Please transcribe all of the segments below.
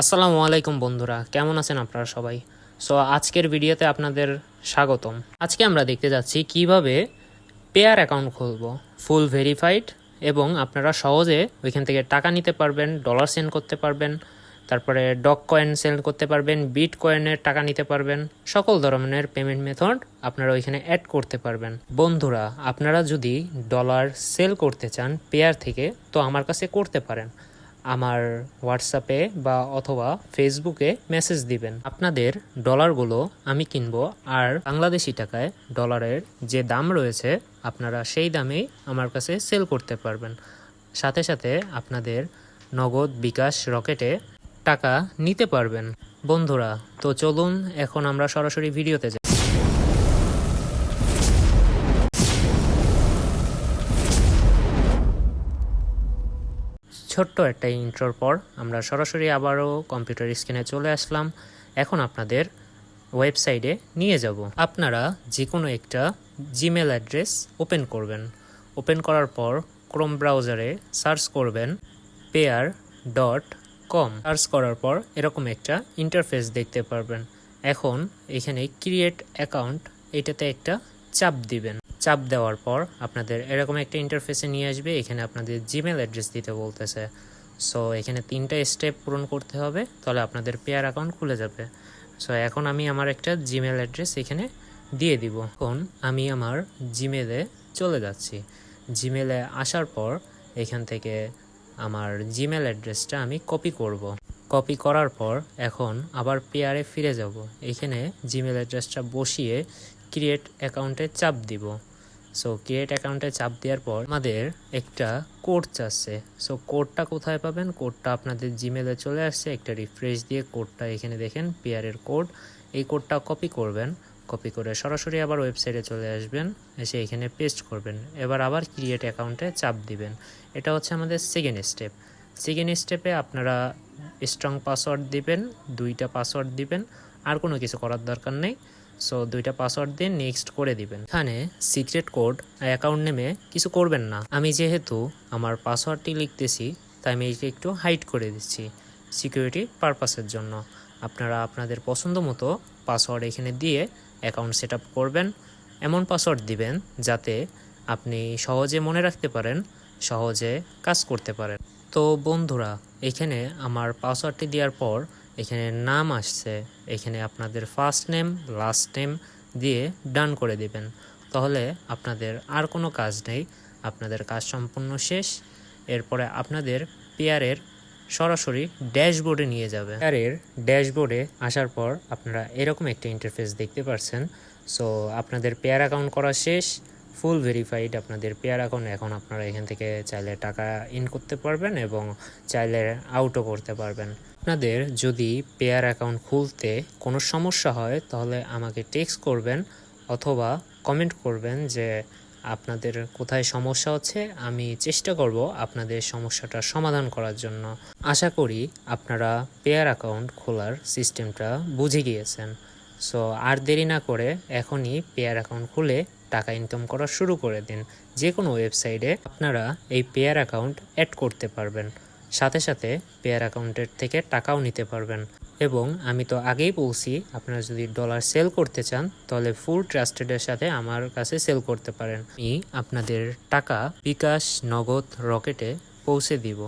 আসসালামু আলাইকুম বন্ধুরা, কেমন আছেন আপনারা সবাই? সো আজকের ভিডিওতে আপনাদের স্বাগতম। আজকে আমরা দেখতে যাচ্ছি কিভাবে পেয়ার অ্যাকাউন্ট খুলব, ফুল ভেরিফাইড, এবং আপনারা সহজে ওইখান থেকে টাকা নিতে পারবেন, ডলার সেন্ড করতে পারবেন, তারপরে ডগ কয়েন সেন্ড করতে পারবেন, বিট কয়েনের টাকা নিতে পারবেন, সকল ধরনের পেমেন্ট মেথড আপনারা ওইখানে অ্যাড করতে পারবেন। বন্ধুরা, আপনারা যদি ডলার সেল করতে চান পেয়ার থেকে, তো আমার কাছে করতে পারেন। আমার হোয়াটসঅ্যাপে বা অথবা ফেসবুকে মেসেজ দিবেন। আপনাদের ডলারগুলো আমি কিনবো, আর বাংলাদেশি টাকায় ডলারের যে দাম রয়েছে আপনারা সেই দামেই আমার কাছে সেল করতে পারবেন। সাথে সাথে আপনাদের নগদ, বিকাশ, রকেটে টাকা নিতে পারবেন। বন্ধুরা, তো চলুন এখন আমরা সরাসরি ভিডিওতে যাই। ছোট্ট একটা ইন্ট্রোর পর আমরা সরাসরি আবারও কম্পিউটার স্ক্রিনে চলে আসলাম। এখন আপনাদের ওয়েবসাইটে নিয়ে যাব। আপনারা যে কোনো একটা জিমেল অ্যাড্রেস ওপেন করবেন। ওপেন করার পর ক্রোম ব্রাউজারে সার্চ করবেন payer.com। সার্চ করার পর এরকম একটা ইন্টারফেস দেখতে পারবেন। এখন এখানে ক্রিয়েট অ্যাকাউন্ট, এটাতে একটা চাপ দিবেন। চাপ দেওয়ার পর আপনাদের এরকম একটা ইন্টারফেসে নিয়ে আসবে। এখানে আপনাদের জিমেল অ্যাড্রেস দিতে বলতেছে। সো এখানে 3টা স্টেপ পূরণ করতে হবে, তাহলে আপনাদের পেয়ার অ্যাকাউন্ট খুলে যাবে। সো এখন আমি আমার একটা জিমেল অ্যাড্রেস এখানে দিয়ে দিব। এখন আমি আমার জিমেলে চলে যাচ্ছি। জিমেলে আসার পর এখান থেকে আমার জিমেল অ্যাড্রেসটা আমি কপি করব। কপি করার পর এখন আবার পেয়ারে ফিরে যাব। এখানে জিমেল অ্যাড্রেসটা বসিয়ে ক্রিয়েট অ্যাকাউন্টে চাপ দিব। সো ক্রিয়েট অ্যাকাউন্টে চাপ দেওয়ার পর আমাদের একটা কোড চাচ্ছে। সো কোডটা কোথায় পাবেন? কোডটা আপনাদের জিমেলে চলে আসছে। একটা রিফ্রেশ দিয়ে কোডটা এখানে দেখেন, পেয়ারের কোড। এই কোডটা কপি করবেন। কপি করে সরাসরি আবার ওয়েবসাইটে চলে আসবেন, এসে এখানে পেস্ট করবেন। এবার আবার ক্রিয়েট অ্যাকাউন্টে চাপ দিবেন। এটা হচ্ছে আমাদের সেকেন্ড স্টেপ। সেকেন্ড স্টেপে আপনারা স্ট্রং পাসওয়ার্ড দিবেন, 2টা পাসওয়ার্ড দিবেন, আর কোনো কিছু করার দরকার নেই। সো 2টা পাসওয়ার্ড দিয়ে নেক্সট করে দিবেন। এখানে সিক্রেট কোড অ্যাকাউন্ট নেমে কিছু করবেন না। আমি যেহেতু আমার পাসওয়ার্ডটি লিখতেছি, তাই আমি এইটা একটু হাইড করে দিচ্ছি সিকিউরিটি পারপাসের জন্য। আপনারা আপনাদের পছন্দ মতো পাসওয়ার্ড এখানে দিয়ে অ্যাকাউন্ট সেট আপ করবেন। এমন পাসওয়ার্ড দিবেন যাতে আপনি সহজে মনে রাখতে পারেন, সহজে কাজ করতে পারেন। তো বন্ধুরা, এখানে আমার পাসওয়ার্ডটি দেওয়ার পর এখানে নাম আসছে। এখানে আপনাদের ফার্স্ট নেম, লাস্ট নেম দিয়ে ডান করে দিবেন। তাহলে আপনাদের আর কোনো কাজ নেই, আপনাদের কাজ সম্পূর্ণ শেষ। এরপরে আপনাদের পেয়ারের সরাসরি ড্যাশবোর্ডে নিয়ে যাবে। পেয়ারের ড্যাশবোর্ডে আসার পর আপনারা এরকম একটা ইন্টারফেস দেখতে পাচ্ছেন। সো আপনাদের পেয়ার অ্যাকাউন্ট করা শেষ, ফুল ভেরিফাইড আপনাদের পেয়ার অ্যাকাউন্ট। এখন আপনারা এখান থেকে চাইলে টাকা ইন করতে পারবেন এবং চাইলে আউটও করতে পারবেন। আপনাদের যদি পেয়ার অ্যাকাউন্ট খুলতে কোনো সমস্যা হয়, তাহলে আমাকে টেক্সট করবেন অথবা কমেন্ট করবেন যে আপনাদের কোথায় সমস্যা হচ্ছে। আমি চেষ্টা করব আপনাদের সমস্যাটা সমাধান করার জন্য। আশা করি আপনারা পেয়ার অ্যাকাউন্ট খোলার সিস্টেমটা বুঝে গিয়েছেন। সো আর দেরি না করে এখনই পেয়ার অ্যাকাউন্ট খুলে টাকা ইনকাম করা শুরু করে দিন। যে কোনো ওয়েবসাইটে আপনারা এই পেয়ার অ্যাকাউন্ট অ্যাড করতে পারবেন, সাথে সাথে পেয়ার অ্যাকাউন্টের থেকে টাকাও নিতে পারবেন। এবং আমি তো আগেই বলছি, আপনারা যদি ডলার সেল করতে চান তাহলে ফুল ট্রাস্টেডের সাথে আমার কাছে সেল করতে পারেন। আমি আপনাদের টাকা বিকাশ, নগদ, রকেটে পৌঁছে দিব।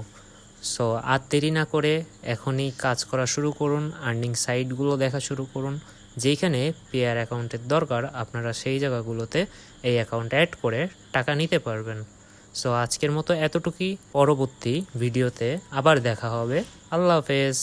সো আর দেরি না করে এখনই কাজ করা শুরু করুন, আর্নিং সাইটগুলো দেখা শুরু করুন। যেইখানে পেয়ার অ্যাকাউন্টের দরকার আপনারা সেই জায়গাগুলোতে এই অ্যাকাউন্ট অ্যাড করে টাকা নিতে পারবেন। সো আজকের মতো এতটুকুই। পরবর্তী ভিডিওতে আবার দেখা হবে। আল্লাহ হাফেজ।